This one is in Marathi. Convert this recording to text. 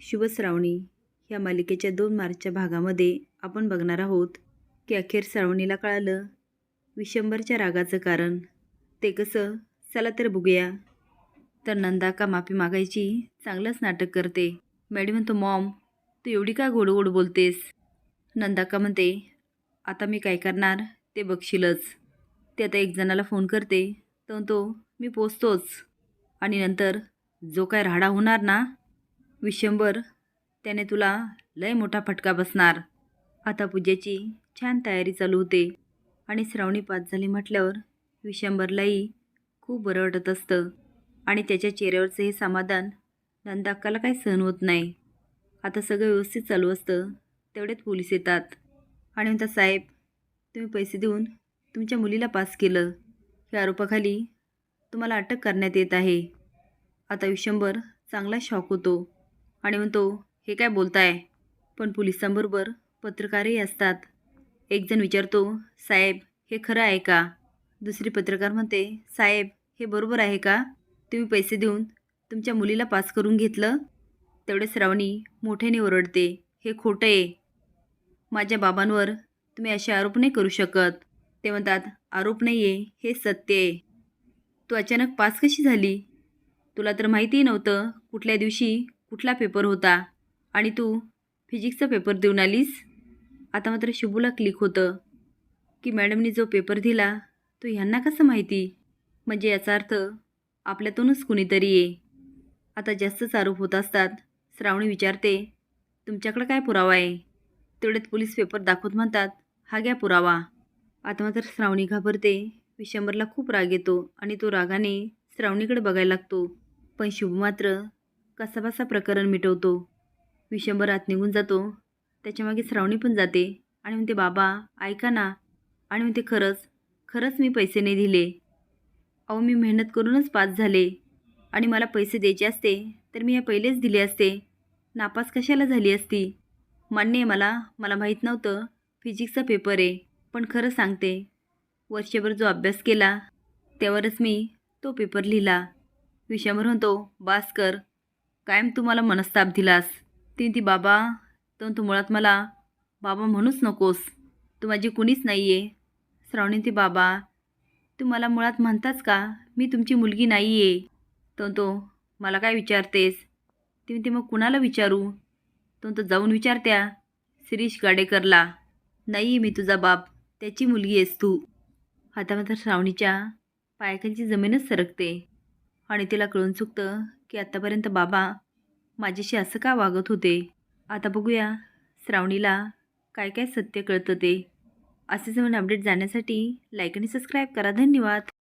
शुभ श्रावणी ह्या मालिकेच्या 2 मार्चच्या भागामध्ये आपण बघणार आहोत की अखेर श्रावणीला कळालं विशंभरच्या रागाचं कारण. ते कसं? चला तर बघूया. तर नंदा का माफी मागायची चांगलंच नाटक करते. मॅडम म्हणतो, मॉम तू एवढी का गोड गोड बोलतेस? नंदा का म्हणते, आता मी काय करणार ते बघशीलच. ते आता एक जणाला फोन करते तर तो मी पोचतोच, आणि नंतर जो काय राडा होणार ना विशंभर, त्याने तुला लय मोठा फटका बसणार. आता पूजेची छान तयारी चालू होते आणि श्रावणी पास झाली म्हटल्यावर विशंभरलाही खूप बरं वाटत असतं आणि त्याच्या चेहऱ्यावरचं हे समाधान नंदाक्काला काही सहन होत नाही. आता सगळं व्यवस्थित चालू असतं तेवढ्यात पोलीस येतात आणि म्हणतात, साहेब तुम्ही पैसे देऊन तुमच्या मुलीला पास केलं, या आरोपाखाली तुम्हाला अटक करण्यात येत आहे. आता विशंभर चांगला शॉक होतो आणि म्हणतो, हे काय बोलताय? पण पोलिसांबरोबर पत्रकारही असतात. एक जण विचारतो, साहेब हे खरं आहे का? दुसरी पत्रकार म्हणते, साहेब हे बरोबर आहे का? तुम्ही पैसे देऊन तुमच्या मुलीला पास करून घेतलं? तेवढे श्रावणी मोठ्याने ओरडते, हे खोटं आहे. माझ्या बाबांवर तुम्ही असे आरोप नाही करू शकत. ते म्हणतात, आरोप नाही आहे, हे सत्य आहे. तू अचानक पास कशी झाली? तुला तर माहितीही नव्हतं कुठल्या दिवशी कुठला पेपर होता आणि तू फिजिक्सचा पेपर देऊन आलीस. आता मात्र शुभूला क्लिक होतं की मॅडमनी जो पेपर दिला तो ह्यांना कसं माहिती? म्हणजे याचा अर्थ आपल्यातूनच कुणीतरी आहे. आता जास्तच आरोप होत असतात. श्रावणी विचारते, तुमच्याकडे काय पुरावा आहे? तेवढ्यात पोलीस पेपर दाखवत म्हणतात, हा घ्या पुरावा. आता मात्र श्रावणी घाबरते. विशंभरला खूप राग येतो आणि तो रागाने श्रावणीकडे बघायला लागतो. पण शुभ मात्र कसाबसा प्रकरण मिटवतो. विशंभर आत निघून जातो. त्याच्यामागे श्रावणी पण जाते आणि म्हणते, बाबा ऐका ना. आणि म्हणते, खरंच मी पैसे नाही दिले. अहो मी मेहनत करूनच पास झाले आणि मला पैसे द्यायचे असते तर मी या पहिलेच दिले असते. नापास कशाला झाली असती? मान्य आहे मला माहीत नव्हतं फिजिक्सचा पेपर आहे. पण खरं सांगते, वर्षभर जो अभ्यास केला त्यावरच मी तो पेपर लिहिला. विशंभर म्हणतो, बास कर, कायम तू मला मनस्ताप दिलास. ती बाबा तू मुळात मला बाबा म्हणूच नकोस, तू माझी कुणीच नाही आहे. श्रावणी ती बाबा तू मला मुळात म्हणताच का मी तुमची मुलगी नाही आहे? तो मला काय विचारतेस? ती मग कुणाला विचारू? तो जाऊन विचारत्या शिरीष गाडेकरला. नाही मी तुझा बाप, त्याची मुलगी आहेस तू. आता मात्र श्रावणीच्या पायाखालची जमीनच सरकते आणि तिला कळून चुकतं की आत्तापर्यंत बाबा माझ्याशी असं का वागत होते. आता बघूया श्रावणीला काय काय सत्य कळतं ते. असेच नवीन अपडेट जाण्यासाठी लाईक आणि सबस्क्राईब करा. धन्यवाद.